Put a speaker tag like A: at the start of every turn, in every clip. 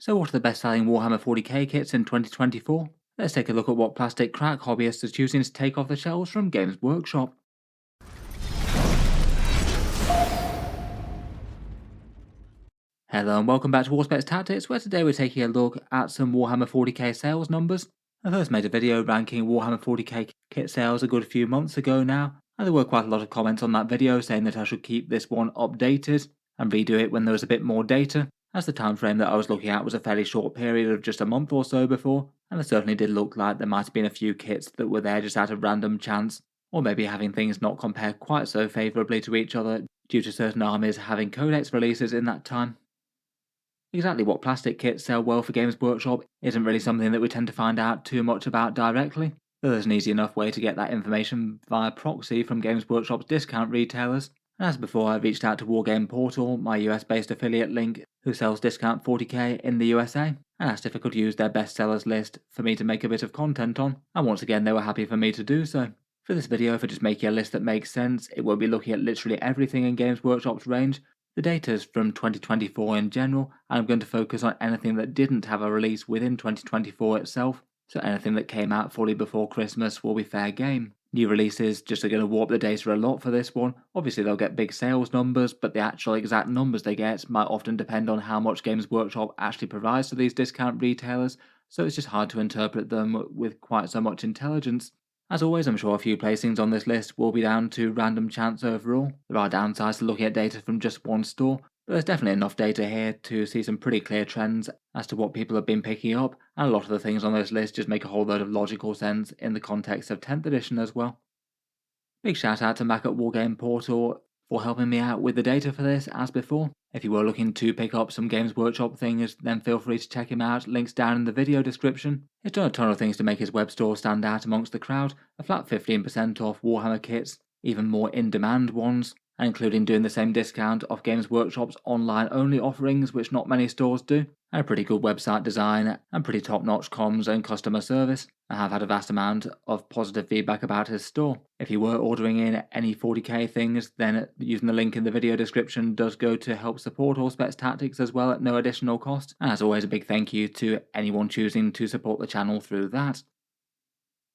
A: So what are the best-selling Warhammer 40K kits in 2024? Let's take a look at what plastic crack hobbyists are choosing to take off the shelves from Games Workshop. Hello and welcome back to Warspecs Tactics, where today we're taking a look at some Warhammer 40k sales numbers. I first made a video ranking Warhammer 40k kit sales a good few months ago now, and there were quite a lot of comments on that video saying that I should keep this one updated and redo it when there was a bit more data, as the time frame that I was looking at was a fairly short period of just a month or so before, and it certainly did look like there might have been a few kits that were there just out of random chance, or maybe having things not compare quite so favourably to each other due to certain armies having codex releases in that time. Exactly what plastic kits sell well for Games Workshop isn't really something that we tend to find out too much about directly, though there's an easy enough way to get that information via proxy from Games Workshop's discount retailers. And as before, I reached out to Wargame Portal, my US-based affiliate link, who sells discount 40k in the USA, and asked if I could use their bestsellers list for me to make a bit of content on, and once again they were happy for me to do so. For this video, for just making a list that makes sense, it won't be looking at literally everything in Games Workshop's range. The data is from 2024 in general, and I'm going to focus on anything that didn't have a release within 2024 itself, so anything that came out fully before Christmas will be fair game. New releases just are going to warp the data a lot for this one. Obviously they'll get big sales numbers, but the actual exact numbers they get might often depend on how much Games Workshop actually provides to these discount retailers, so it's just hard to interpret them with quite so much intelligence. As always, I'm sure a few placings on this list will be down to random chance overall. There are downsides to looking at data from just one store, but there's definitely enough data here to see some pretty clear trends as to what people have been picking up, and a lot of the things on this list just make a whole load of logical sense in the context of 10th edition as well. Big shout out to Mac at Wargame Portal for helping me out with the data for this, as before. If you were looking to pick up some Games Workshop things, then feel free to check him out, links down in the video description. He's done a ton of things to make his web store stand out amongst the crowd, a flat 15% off Warhammer kits, even more in-demand ones, and including doing the same discount off Games Workshop's online-only offerings, which not many stores do, and a pretty good website design, and pretty top-notch comms and customer service. I have had a vast amount of positive feedback about his store. If you were ordering in any 40k things, then using the link in the video description does go to help support Warspecs Tactics as well at no additional cost, and as always a big thank you to anyone choosing to support the channel through that.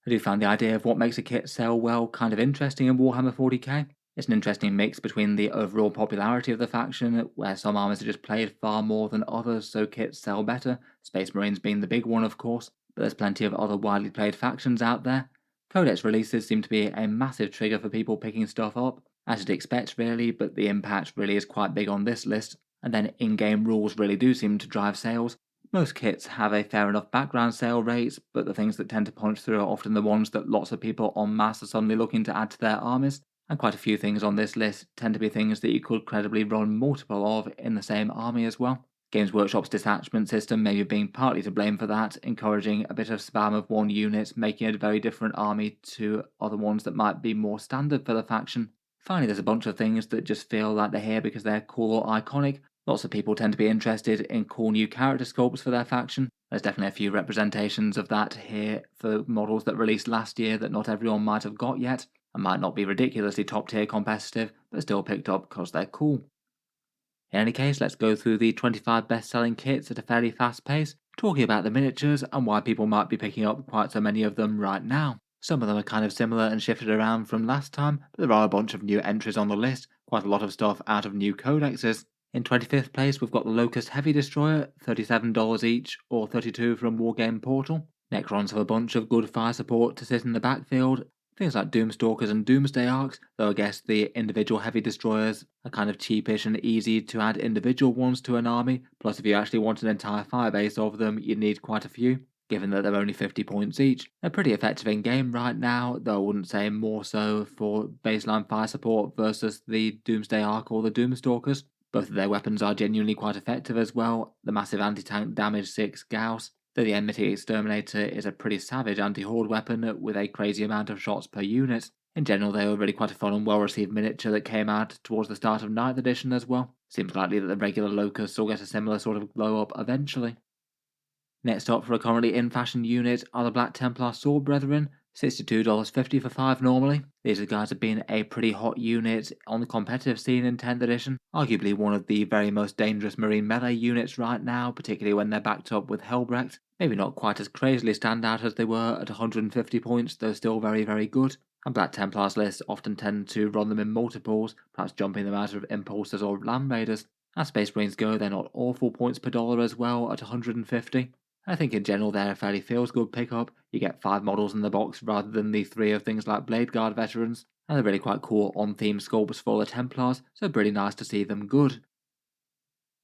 A: I do find the idea of what makes a kit sell well kind of interesting in Warhammer 40k. It's an interesting mix between the overall popularity of the faction, where some armies are just played far more than others so kits sell better, Space Marines being the big one of course, but there's plenty of other widely played factions out there. Codex releases seem to be a massive trigger for people picking stuff up, as you'd expect really, but the impact really is quite big on this list, and then in-game rules really do seem to drive sales. Most kits have a fair enough background sale rate, but the things that tend to punch through are often the ones that lots of people en masse are suddenly looking to add to their armies, and quite a few things on this list tend to be things that you could credibly run multiple of in the same army as well. Games Workshop's detachment system maybe being partly to blame for that, encouraging a bit of spam of one unit, making it a very different army to other ones that might be more standard for the faction. Finally, there's a bunch of things that just feel like they're here because they're cool or iconic. Lots of people tend to be interested in cool new character sculpts for their faction. There's definitely a few representations of that here for models that released last year that not everyone might have got yet, and might not be ridiculously top tier competitive, but still picked up because they're cool. In any case, let's go through the 25 best-selling kits at a fairly fast pace, talking about the miniatures and why people might be picking up quite so many of them right now. Some of them are kind of similar and shifted around from last time, but there are a bunch of new entries on the list, quite a lot of stuff out of new codexes. In 25th place, we've got the Locust Heavy Destroyer, $37 each, or $32 from Wargame Portal. Necrons have a bunch of good fire support to sit in the backfield, things like Doomstalkers and Doomsday Arcs, though I guess the individual heavy destroyers are kind of cheapish and easy to add individual ones to an army, plus if you actually want an entire firebase of them, you'd need quite a few, given that they're only 50 points each. They're pretty effective in game right now, though I wouldn't say more so for baseline fire support versus the Doomsday Arc or the Doomstalkers. Both of their weapons are genuinely quite effective as well, the massive anti-tank damage 6 Gauss, though the Enmity Exterminator is a pretty savage anti-horde weapon with a crazy amount of shots per unit. In general, they were really quite a fun and well-received miniature that came out towards the start of 9th edition as well. Seems likely that the regular Locusts will get a similar sort of glow-up eventually. Next up for a currently in-fashion unit are the Black Templar Sword Brethren, $62.50 for 5 normally. These guys have been a pretty hot unit on the competitive scene in 10th edition, arguably one of the very most dangerous marine melee units right now, particularly when they're backed up with Helbrecht. Maybe not quite as crazily standout as they were at 150 points, though still very, very good. And Black Templars lists often tend to run them in multiples, perhaps jumping them out of Impulsors or Land Raiders. As Space Marines go, they're not awful points per dollar as well at 150. I think in general they're a fairly feels-good pickup. You get 5 models in the box rather than the 3 of things like Blade Guard veterans, and they're really quite cool on-theme sculpts for the Templars, so pretty nice to see them good.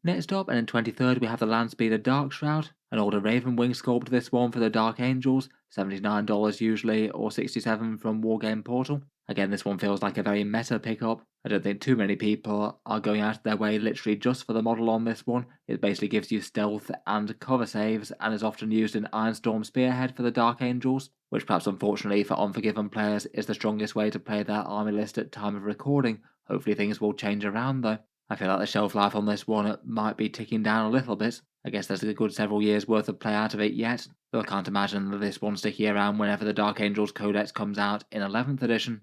A: Next up, and in 23rd, we have the Landspeeder Dark Shroud, an older Raven Wing sculpt this one for the Dark Angels, $79 usually, or $67 from Wargame Portal. Again, this one feels like a very meta pickup. I don't think too many people are going out of their way literally just for the model on this one. It basically gives you stealth and cover saves, and is often used in Ironstorm Spearhead for the Dark Angels, which perhaps unfortunately for Unforgiven players is the strongest way to play their army list at time of recording. Hopefully things will change around though. I feel like the shelf life on this one might be ticking down a little bit. I guess there's a good several years worth of play out of it yet, though I can't imagine that this one's sticking around whenever the Dark Angels Codex comes out in 11th edition.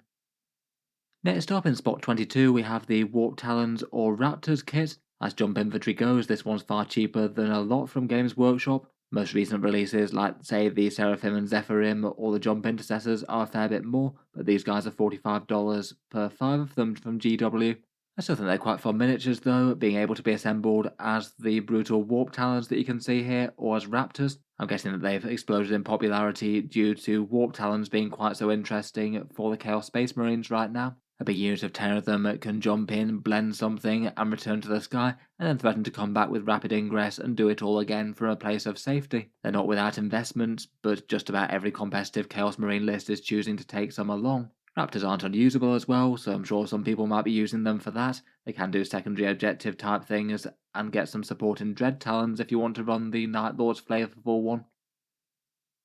A: Next up in spot 22 we have the Warp Talons or Raptors kit. As jump infantry goes, this one's far cheaper than a lot from Games Workshop. Most recent releases like say the Seraphim and Zephyrim or the Jump Intercessors are a fair bit more, but these guys are $45 per 5 of them from GW. I still think they're quite fun miniatures though, being able to be assembled as the brutal Warp Talons that you can see here, or as Raptors. I'm guessing that they've exploded in popularity due to Warp Talons being quite so interesting for the Chaos Space Marines right now. A big unit of 10 of them can jump in, blend something, and return to the sky, and then threaten to come back with rapid ingress and do it all again from a place of safety. They're not without investment, but just about every competitive Chaos Marine list is choosing to take some along. Raptors aren't unusable as well, so I'm sure some people might be using them for that. They can do secondary objective type things and get some support in Dread Talons if you want to run the Night Lord's flavourful one.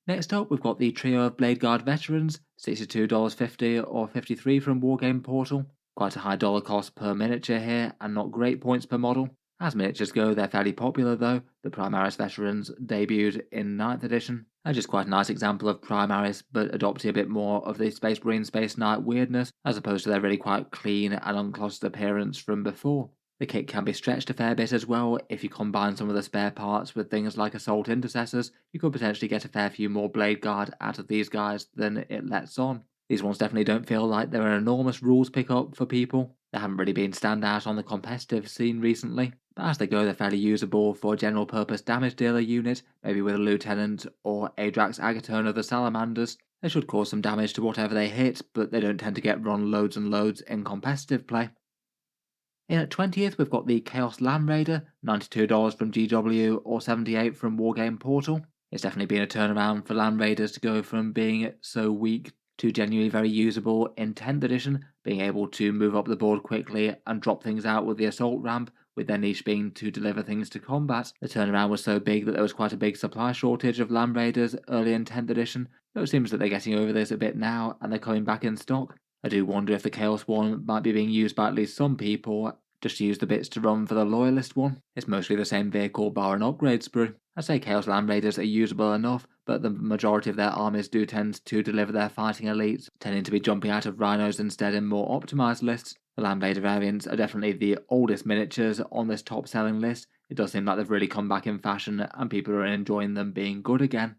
A: Next up, we've got the trio of Blade Guard veterans, $62.50 or $53 from Wargame Portal. Quite a high dollar cost per miniature here, and not great points per model. As miniatures go, they're fairly popular though. The Primaris veterans debuted in 9th edition, and just quite a nice example of Primaris, but adopting a bit more of the Space Marine Space Knight weirdness, as opposed to their really quite clean and uncloseted appearance from before. The kit can be stretched a fair bit as well. If you combine some of the spare parts with things like Assault Intercessors, you could potentially get a fair few more Blade Guard out of these guys than it lets on. These ones definitely don't feel like they're an enormous rules pickup for people. They haven't really been standout on the competitive scene recently, but as they go they're fairly usable for a general purpose damage dealer unit, maybe with a Lieutenant or Adrax Agatone of the Salamanders. They should cause some damage to whatever they hit, but they don't tend to get run loads and loads in competitive play. In at 20th, we've got the Chaos Land Raider, $92 from GW or $78 from Wargame Portal. It's definitely been a turnaround for Land Raiders to go from being so weak to genuinely very usable in 10th edition, being able to move up the board quickly and drop things out with the assault ramp, with their niche being to deliver things to combat. The turnaround was so big that there was quite a big supply shortage of Land Raiders early in 10th edition, though it seems that they're getting over this a bit now and they're coming back in stock. I do wonder if the Chaos one might be being used by at least some people, just to use the bits to run for the Loyalist one. It's mostly the same vehicle bar an upgrade sprue. I'd say Chaos Land Raiders are usable enough, but the majority of their armies do tend to deliver their fighting elites, tending to be jumping out of Rhinos instead in more optimised lists. The Land Raider variants are definitely the oldest miniatures on this top selling list. It does seem like they've really come back in fashion and people are enjoying them being good again.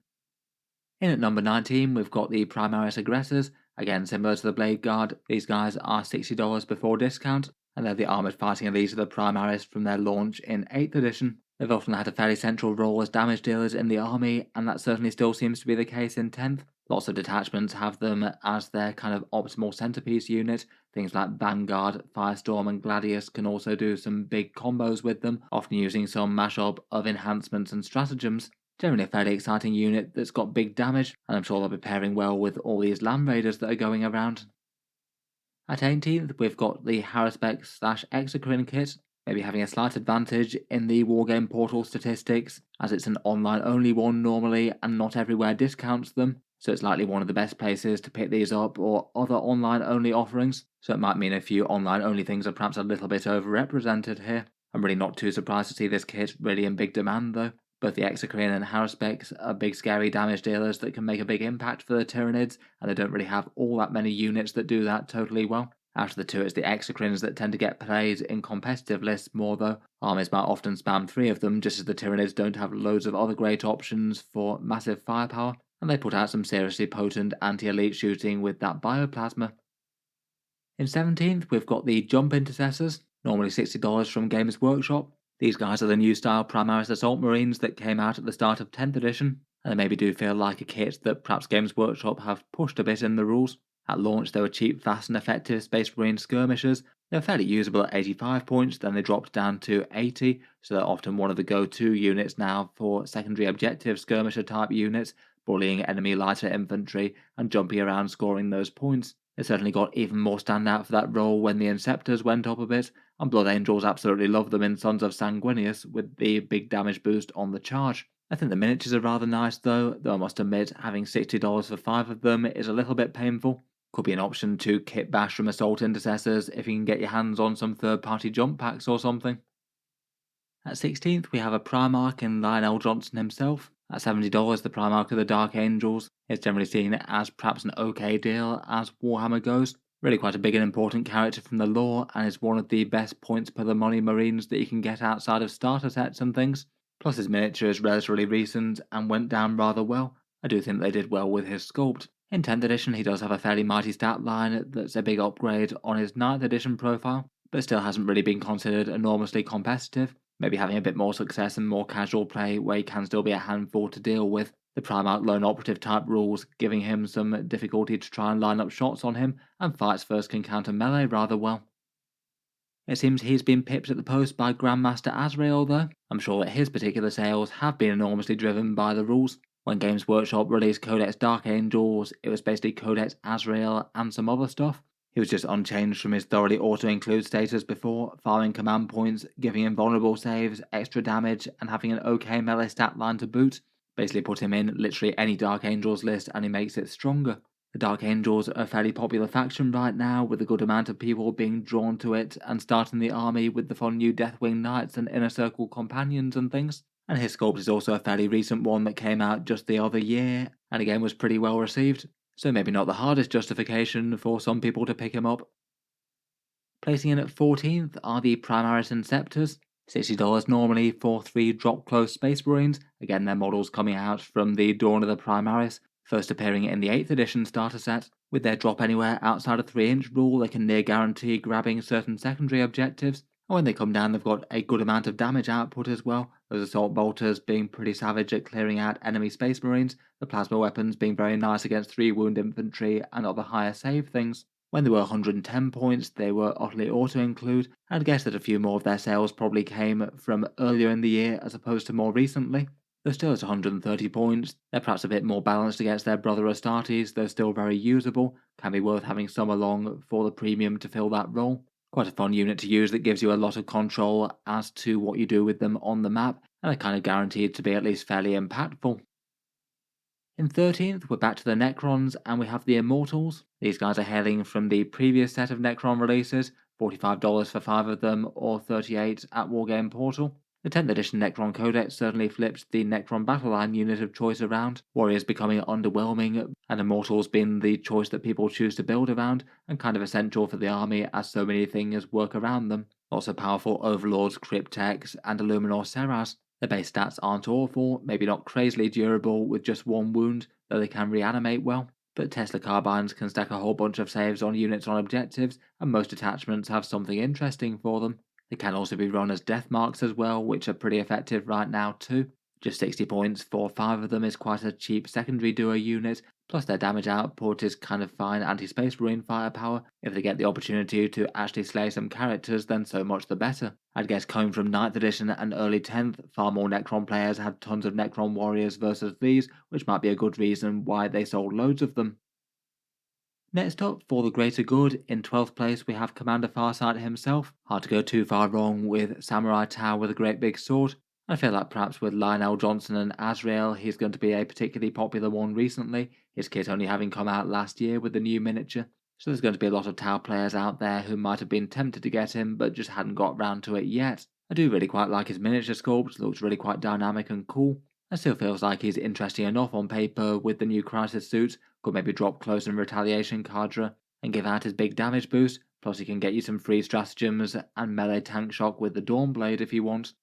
A: In at number 19, we've got the Primaris Aggressors. Again, similar to the Blade Guard, these guys are $60 before discount, and they're the armoured fighting elite of the Primaris from their launch in 8th edition. They've often had a fairly central role as damage dealers in the army, and that certainly still seems to be the case in 10th. Lots of detachments have them as their kind of optimal centerpiece unit. Things like Vanguard, Firestorm, and Gladius can also do some big combos with them, often using some mashup of enhancements and stratagems. Generally a fairly exciting unit that's got big damage, and I'm sure they'll be pairing well with all these Land Raiders that are going around. At 18th, we've got the Haruspex/Exocrine kit, maybe having a slight advantage in the Wargame Portal statistics, as it's an online-only one normally, and not everywhere discounts them, so it's likely one of the best places to pick these up, or other online-only offerings, so it might mean a few online-only things are perhaps a little bit overrepresented here. I'm really not too surprised to see this kit really in big demand though. Both the Exocrine and Haruspecs are big scary damage dealers that can make a big impact for the Tyranids, and they don't really have all that many units that do that totally well. Out of the two, it's the Exocrines that tend to get played in competitive lists more though. Armies might often spam 3 of them, just as the Tyranids don't have loads of other great options for massive firepower, and they put out some seriously potent anti-elite shooting with that Bioplasma. In 17th, we've got the Jump Intercessors, normally $60 from Games Workshop. These guys are the new style Primaris Assault Marines that came out at the start of 10th edition, and they maybe do feel like a kit that perhaps Games Workshop have pushed a bit in the rules. At launch, they were cheap, fast, and effective Space Marine skirmishers. They were fairly usable at 85 points, then they dropped down to 80, so they're often one of the go-to units now for secondary objective skirmisher type units, bullying enemy lighter infantry and jumping around scoring those points. It certainly got even more standout for that role when the Inceptors went up a bit, and Blood Angels absolutely love them in Sons of Sanguinius with the big damage boost on the charge. I think the miniatures are rather nice though I must admit having $60 for 5 of them is a little bit painful. Could be an option to kit bash from Assault Intercessors if you can get your hands on some third-party jump packs or something. At 16th, we have a Primarch in Lionel Johnson himself. At $70, the Primarch of the Dark Angels is generally seen as perhaps an okay deal as Warhammer goes. Really quite a big and important character from the lore, and is one of the best points per the money Marines that you can get outside of starter sets and things. Plus his miniature is relatively recent and went down rather well. I do think they did well with his sculpt. In 10th edition, he does have a fairly mighty stat line that's a big upgrade on his 9th edition profile, but still hasn't really been considered enormously competitive. Maybe having a bit more success and more casual play where he can still be a handful to deal with. The Primarch lone operative type rules, giving him some difficulty to try and line up shots on him, and fights first can counter melee rather well. It seems he's been pipped at the post by Grandmaster Azrael though. I'm sure that his particular sales have been enormously driven by the rules. When Games Workshop released Codex Dark Angels, it was basically Codex Azrael and some other stuff. He was just unchanged from his thoroughly auto-include status before, farming command points, giving invulnerable saves, extra damage, and having an okay melee stat line to boot. Basically put him in literally any Dark Angels list and he makes it stronger. The Dark Angels are a fairly popular faction right now, with a good amount of people being drawn to it and starting the army with the fun new Deathwing Knights and Inner Circle companions and things. And his sculpt is also a fairly recent one that came out just the other year, and again was pretty well received, so maybe not the hardest justification for some people to pick him up. Placing in at 14th are the Primaris Inceptors, $60 normally for 3 drop close Space Marines, again their models coming out from the Dawn of the Primaris, first appearing in the 8th edition starter set. With their drop anywhere outside a 3-inch rule, they can near guarantee grabbing certain secondary objectives, and when they come down they've got a good amount of damage output as well, those assault bolters being pretty savage at clearing out enemy Space Marines, the plasma weapons being very nice against 3 wound infantry and other higher save things. When they were 110 points, they were utterly auto-include, and I guess that a few more of their sales probably came from earlier in the year as opposed to more recently. They're still at 130 points, they're perhaps a bit more balanced against their brother Astartes, they're still very usable, can be worth having some along for the premium to fill that role. Quite a fun unit to use that gives you a lot of control as to what you do with them on the map, and they're kind of guaranteed to be at least fairly impactful. In 13th, we're back to the Necrons, and we have the Immortals. These guys are hailing from the previous set of Necron releases, $45 for 5 of them, or $38 at Wargame Portal. The 10th edition Necron Codex certainly flipped the Necron battle line unit of choice around, warriors becoming underwhelming, and Immortals being the choice that people choose to build around, and kind of essential for the army as so many things work around them. Also powerful Overlords, Cryptex, and Illuminor Serras. Their base stats aren't awful, maybe not crazily durable with just 1 wound, though they can reanimate well, but Tesla carbines can stack a whole bunch of saves on units on objectives, and most attachments have something interesting for them. They can also be run as death marks as well, which are pretty effective right now too. Just 60 points for 5 of them is quite a cheap secondary duo unit, plus their damage output is kind of fine anti-space marine firepower. If they get the opportunity to actually slay some characters, then so much the better. I'd guess coming from 9th edition and early 10th, far more Necron players had tons of Necron warriors versus these, which might be a good reason why they sold loads of them. Next up, for the greater good, in 12th place we have Commander Farsight himself. Hard to go too far wrong with Samurai Tau with a great big sword. I feel like perhaps with Lionel Johnson and Azrael, he's going to be a particularly popular one recently, his kit only having come out last year with the new miniature. So there's going to be a lot of Tau players out there who might have been tempted to get him but just hadn't got round to it yet. I do really quite like his miniature sculpt, looks really quite dynamic and cool. And still feels like he's interesting enough on paper with the new Crisis suits, could maybe drop close in Retaliation Cadre and give out his big damage boost, plus he can get you some free stratagems and melee tank shock with the Dawnblade if you want.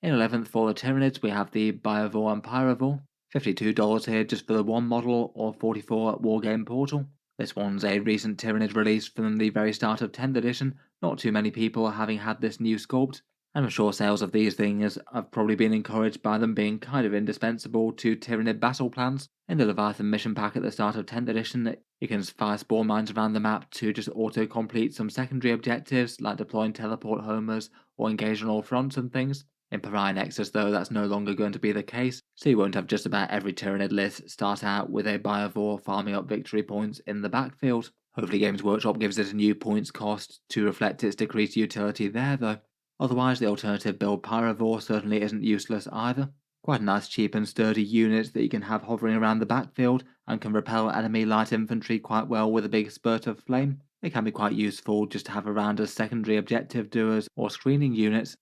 A: In 11th for the Tyranids we have the Biovore and Pyrovore, $52 here just for the one model or 44 at Wargame Portal. This one's a recent Tyranid release from the very start of 10th edition, not too many people having had this new sculpt, and I'm sure sales of these things have probably been encouraged by them being kind of indispensable to Tyranid battle plans. In the Leviathan mission pack at the start of 10th edition, you can fire spawn mines around the map to just auto-complete some secondary objectives like deploying teleport homers or engage on all fronts and things. In Pariah Nexus, though, that's no longer going to be the case, so you won't have just about every Tyranid list start out with a Biovore farming up victory points in the backfield. Hopefully Games Workshop gives it a new points cost to reflect its decreased utility there, though. Otherwise, the alternative build Pyrovore certainly isn't useless either. Quite a nice cheap and sturdy unit that you can have hovering around the backfield and can repel enemy light infantry quite well with a big spurt of flame. It can be quite useful just to have around as secondary objective doers or screening units.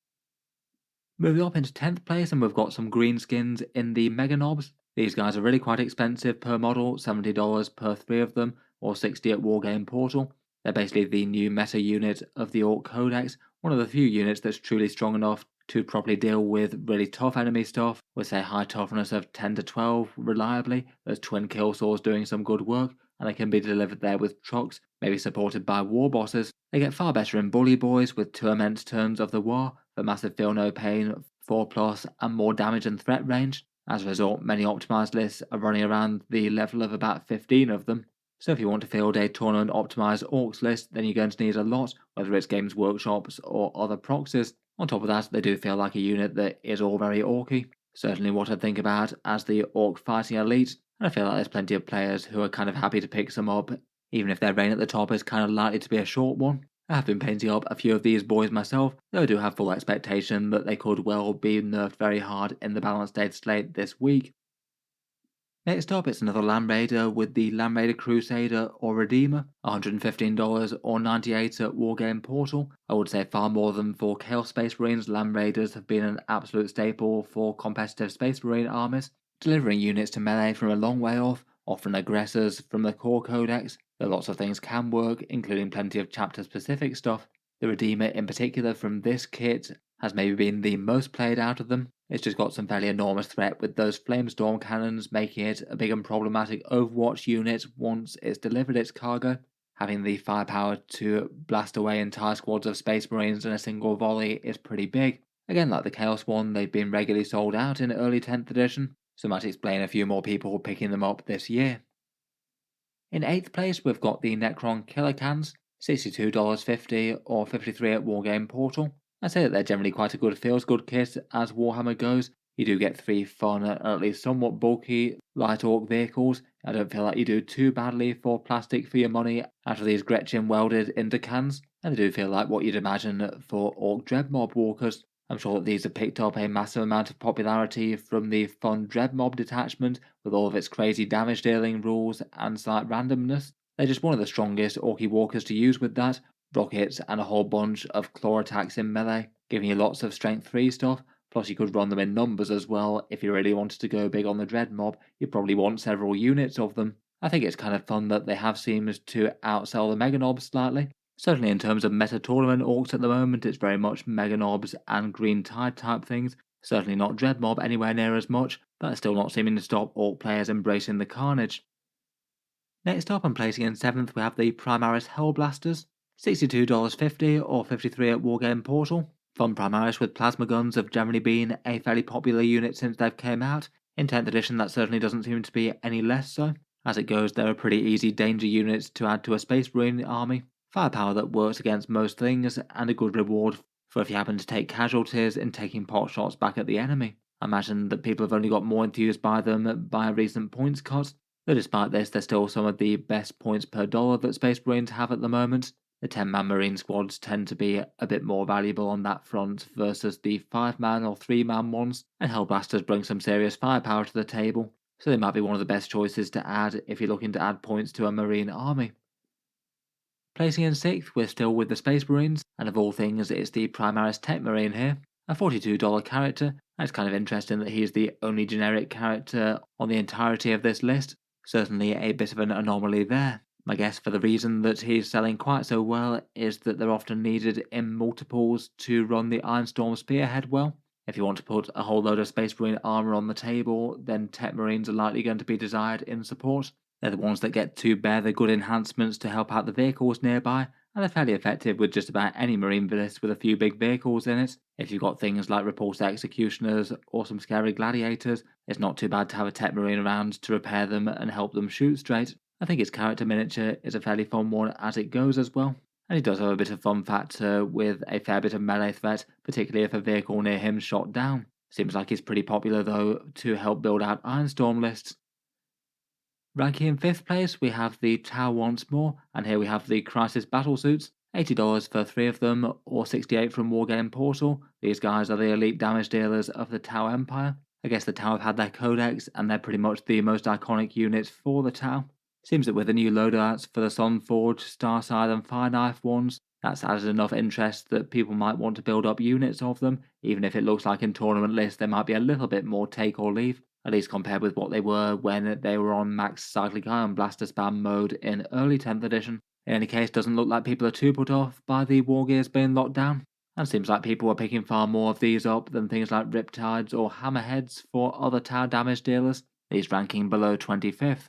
A: Moving up into 10th place, and we've got some green skins in the Mega Knobs. These guys are really quite expensive per model, $70 per 3 of them, or $60 at Wargame Portal. They're basically the new meta unit of the Orc Codex, one of the few units that's truly strong enough to properly deal with really tough enemy stuff, with say high toughness of 10 to 12 reliably. There's twin kill saws doing some good work, and they can be delivered there with trucks, maybe supported by war bosses. They get far better in Bully Boys with 2 immense turns of the war, for massive feel no pain, 4+, and more damage and threat range. As a result, many optimized lists are running around the level of about 15 of them. So if you want to field a tournament optimized orcs list, then you're going to need a lot, whether it's Games Workshops or other proxies. On top of that, they do feel like a unit that is all very orky. Certainly what I think about as the orc fighting elite, and I feel like there's plenty of players who are kind of happy to pick some up, even if their reign at the top is kind of likely to be a short one. I have been painting up a few of these boys myself, though I do have full expectation that they could well be nerfed very hard in the balanced data slate this week. Next up, it's another Land Raider with the Land Raider Crusader or Redeemer, $115 or $98 at Wargame Portal. I would say far more than for Chaos Space Marines, Land Raiders have been an absolute staple for competitive Space Marine armies, delivering units to melee from a long way off, often aggressors from the core codex. Though lots of things can work, including plenty of chapter-specific stuff. The Redeemer in particular from this kit has maybe been the most played out of them. It's just got some fairly enormous threat with those Flamestorm cannons, making it a big and problematic Overwatch unit once it's delivered its cargo. Having the firepower to blast away entire squads of Space Marines in a single volley is pretty big. Again, like the Chaos one, they've been regularly sold out in early 10th edition, so might explain a few more people picking them up this year. In 8th place, we've got the Necron Killer Cans, $62.50 or $53 at Wargame Portal. I'd say that they're generally quite a good feels-good kit as Warhammer goes. You do get 3 fun, at least somewhat bulky, light orc vehicles. I don't feel like you do too badly for plastic for your money out of these Gretchen welded into cans, and they do feel like what you'd imagine for orc Dreadmob walkers. I'm sure that these have picked up a massive amount of popularity from the fun Dreadmob detachment with all of its crazy damage dealing rules and slight randomness. They're just one of the strongest orky walkers to use with that, rockets and a whole bunch of claw attacks in melee, giving you lots of strength 3 stuff, plus you could run them in numbers as well. If you really wanted to go big on the dread mob, you'd probably want several units of them. I think it's kind of fun that they have seemed to outsell the Mega Knobs slightly. Certainly in terms of meta tournament orcs at the moment, it's very much Mega Knobs and Green Tide type things. Certainly not Dread Mob anywhere near as much, but it's still not seeming to stop orc players embracing the carnage. Next up, and placing in 7th, we have the Primaris Hellblasters, $62.50 or $53 at Wargame Portal. Fun Primaris with plasma guns have generally been a fairly popular unit since they've came out. In 10th edition, that certainly doesn't seem to be any less so. As it goes, they're a pretty easy danger unit to add to a Space Marine army. Firepower that works against most things, and a good reward for if you happen to take casualties in taking pot shots back at the enemy. I imagine that people have only got more enthused by them by a recent points cut. Though despite this, they're still some of the best points per dollar that Space Marines have at the moment. The 10-man Marine squads tend to be a bit more valuable on that front versus the 5-man or 3-man ones, and Hellblasters bring some serious firepower to the table, so they might be one of the best choices to add if you're looking to add points to a Marine army. Placing in 6th, we're still with the Space Marines, and of all things, it's the Primaris Tech Marine here, a $42 character, and it's kind of interesting that he's the only generic character on the entirety of this list. Certainly a bit of an anomaly there. My guess for the reason that he's selling quite so well is that they're often needed in multiples to run the Ironstorm Spearhead well. If you want to put a whole load of Space Marine armor on the table, then Tech Marines are likely going to be desired in support. They're the ones that get to bear the good enhancements to help out the vehicles nearby, and they're fairly effective with just about any marine list with a few big vehicles in it. If you've got things like repulsed executioners or some scary gladiators, it's not too bad to have a tech marine around to repair them and help them shoot straight. I think his character miniature is a fairly fun one as it goes as well, and he does have a bit of fun factor with a fair bit of melee threat, particularly if a vehicle near him shot down. Seems like he's pretty popular though to help build out Ironstorm lists. Ranking in 5th place, we have the Tau once more, and here we have the Crisis Battlesuits. $80 for 3 of them, or $68 from Wargame Portal. These guys are the elite damage dealers of the Tau Empire. I guess the Tau have had their codex, and they're pretty much the most iconic units for the Tau. Seems that with the new loadouts for the Sunforge, Starside and Fire Knife ones, that's added enough interest that people might want to build up units of them, even if it looks like in tournament lists they might be a little bit more take or leave, at least compared with what they were when they were on max cyclic ion blaster spam mode in early 10th edition. In any case, doesn't look like people are too put off by the war gears being locked down, and seems like people are picking far more of these up than things like Riptides or Hammerheads for other Tau damage dealers, these ranking below 25th.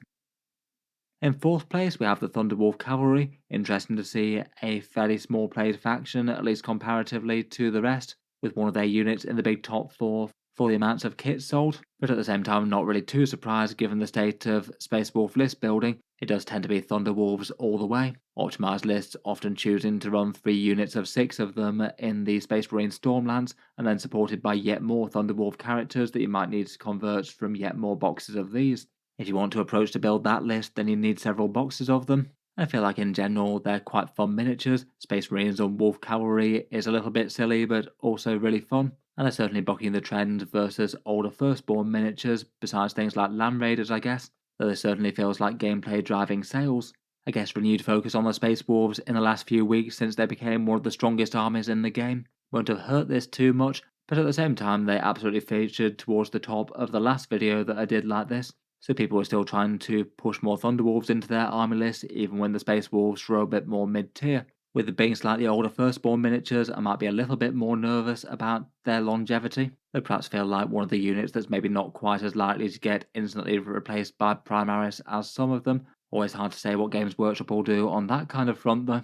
A: In 4th place, we have the Thunderwolf Cavalry. Interesting to see a fairly small played faction, at least comparatively to the rest, with one of their units in the big top 4 for the amounts of kits sold, but at the same time not really too surprised given the state of Space Wolf list building. It does tend to be Thunderwolves all the way. Optimized lists often choosing to run 3 units of 6 of them in the Space Marine Stormlands, and then supported by yet more Thunderwolf characters that you might need to convert from yet more boxes of these. If you want to approach to build that list, then you need several boxes of them. I feel like in general they're quite fun miniatures. Space Marines on Wolf Cavalry is a little bit silly but also really fun, and they're certainly bucking the trend versus older Firstborn miniatures, besides things like Land Raiders I guess, though this certainly feels like gameplay driving sales. I guess renewed focus on the Space Wolves in the last few weeks since they became one of the strongest armies in the game won't have hurt this too much, but at the same time they absolutely featured towards the top of the last video that I did like this. So people were still trying to push more Thunderwolves into their army list, even when the Space Wolves were a bit more mid-tier. With it being slightly older Firstborn miniatures, I might be a little bit more nervous about their longevity. They perhaps feel like one of the units that's maybe not quite as likely to get instantly replaced by Primaris as some of them. Always hard to say what Games Workshop will do on that kind of front though.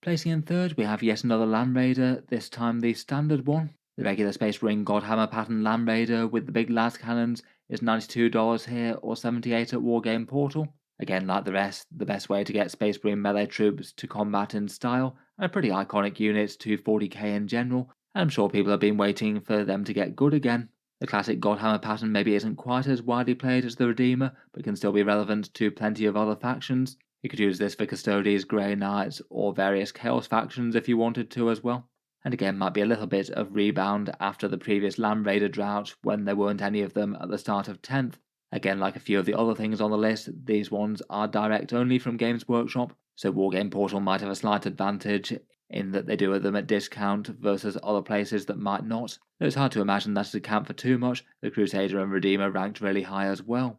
A: Placing in 3rd, we have yet another Land Raider, this time the standard one. The regular Space Marine Godhammer pattern Land Raider with the big las cannons is $92 here or $78 at Wargame Portal. Again, like the rest, the best way to get Space Marine melee troops to combat in style, and a pretty iconic unit to 40k in general, and I'm sure people have been waiting for them to get good again. The classic Godhammer pattern maybe isn't quite as widely played as the Redeemer, but can still be relevant to plenty of other factions. You could use this for Custodes, Grey Knights, or various Chaos factions if you wanted to as well. And again might be a little bit of rebound after the previous Land Raider drought when there weren't any of them at the start of 10th. Again, like a few of the other things on the list, these ones are direct only from Games Workshop, so Wargame Portal might have a slight advantage in that they do them at discount versus other places that might not. Though it's hard to imagine that to account for too much. The Crusader and Redeemer ranked really high as well.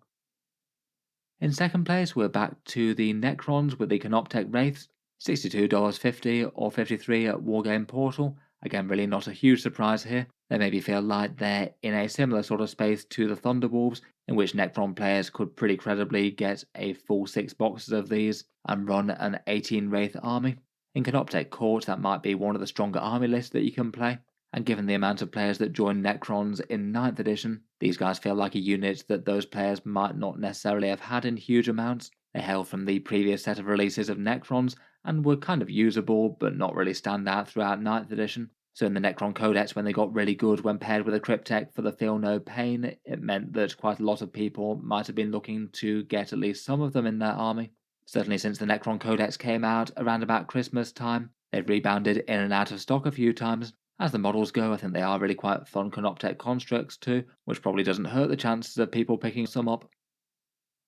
A: In 2nd place, we're back to the Necrons with the Canoptech Wraiths. $62.50 or $53 at Wargame Portal. Again, really not a huge surprise here. They maybe feel like they're in a similar sort of space to the Thunderwolves, in which Necron players could pretty credibly get a full 6 boxes of these and run an 18 Wraith army. In Canoptech Court, that might be one of the stronger army lists that you can play, and given the amount of players that join Necrons in 9th edition, these guys feel like a unit that those players might not necessarily have had in huge amounts. They hail from the previous set of releases of Necrons, and were kind of usable but not really stand out throughout 9th edition. So in the Necron Codex, when they got really good when paired with a Cryptek for the Feel No Pain, it meant that quite a lot of people might have been looking to get at least some of them in their army. Certainly since the Necron Codex came out around about Christmas time, they've rebounded in and out of stock a few times. As the models go, I think they are really quite fun Canoptech constructs too, which probably doesn't hurt the chances of people picking some up.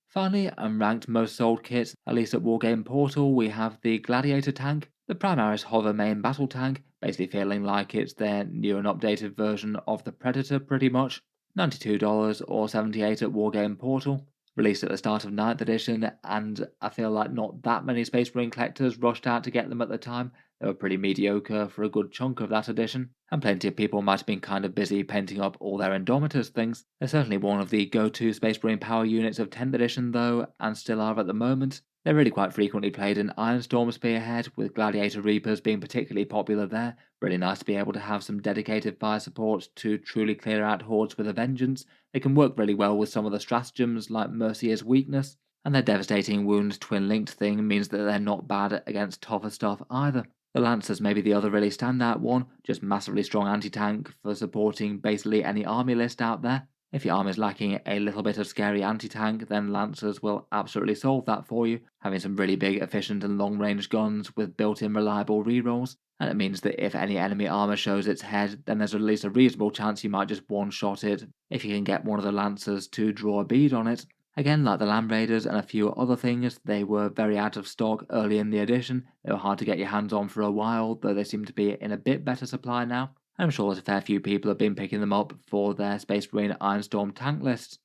A: Finally, unranked most sold kits, at least at Wargame Portal, we have the Gladiator tank, the Primaris Hover main battle tank, basically feeling like it's their new and updated version of the Predator pretty much, $92 or $78 at Wargame Portal. Released at the start of 9th edition, and I feel like not that many Space Marine collectors rushed out to get them at the time. They were pretty mediocre for a good chunk of that edition, and plenty of people might have been kind of busy painting up all their Indomitors things. They're certainly one of the go-to Space Marine power units of 10th edition though, and still are at the moment. They're really quite frequently played in Ironstorm Spearhead, with Gladiator Reapers being particularly popular there. Really nice to be able to have some dedicated fire support to truly clear out hordes with a vengeance. They can work really well with some of the stratagems like Mercier's Weakness, and their devastating wounds twin-linked thing means that they're not bad against tougher stuff either. The Lancers may be the other really standout one, just massively strong anti-tank for supporting basically any army list out there. If your army is lacking a little bit of scary anti-tank, then Lancers will absolutely solve that for you, having some really big, efficient and long-range guns with built-in reliable rerolls, and it means that if any enemy armor shows its head, then there's at least a reasonable chance you might just one-shot it if you can get one of the Lancers to draw a bead on it. Again, like the Land Raiders and a few other things, they were very out of stock early in the edition. They were hard to get your hands on for a while, though they seem to be in a bit better supply now. I'm sure there's a fair few people have been picking them up for their Space Marine Ironstorm tank lists.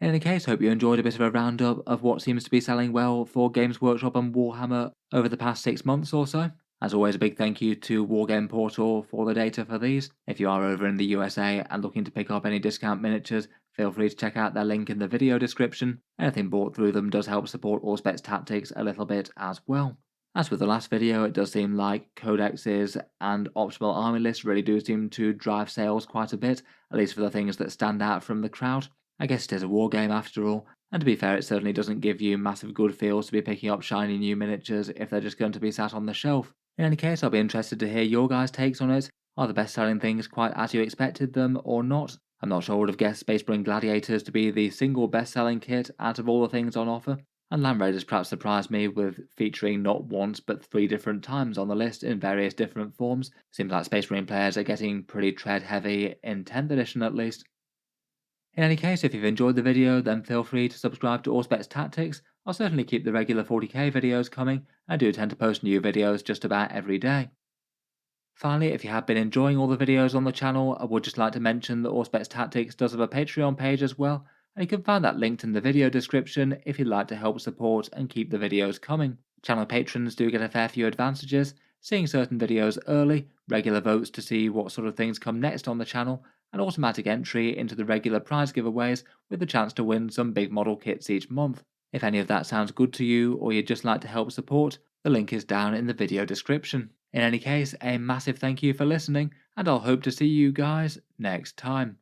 A: In any case, hope you enjoyed a bit of a roundup of what seems to be selling well for Games Workshop and Warhammer over the past 6 months or so. As always, a big thank you to Wargame Portal for the data for these. If you are over in the USA and looking to pick up any discount miniatures, feel free to check out their link in the video description. Anything bought through them does help support Auspex Tactics a little bit as well. As with the last video, it does seem like codexes and optimal army lists really do seem to drive sales quite a bit, at least for the things that stand out from the crowd. I guess it is a war game after all, and to be fair, it certainly doesn't give you massive good feels to be picking up shiny new miniatures if they're just going to be sat on the shelf. In any case, I'll be interested to hear your guys' takes on it. Are the best-selling things quite as you expected them or not? I'm not sure I would have guessed Space Marine Gladiators to be the single best-selling kit out of all the things on offer, and Land Raiders perhaps surprised me with featuring not once but 3 different times on the list in various different forms. Seems like Space Marine players are getting pretty tread-heavy in 10th edition at least. In any case, if you've enjoyed the video, then feel free to subscribe to Auspex Tactics. I'll certainly keep the regular 40k videos coming. I do tend to post new videos just about every day. Finally, if you have been enjoying all the videos on the channel, I would just like to mention that Auspex Tactics does have a Patreon page as well, and you can find that linked in the video description if you'd like to help support and keep the videos coming. Channel patrons do get a fair few advantages, seeing certain videos early, regular votes to see what sort of things come next on the channel, and automatic entry into the regular prize giveaways with the chance to win some big model kits each month. If any of that sounds good to you or you'd just like to help support, the link is down in the video description. In any case, a massive thank you for listening, and I'll hope to see you guys next time.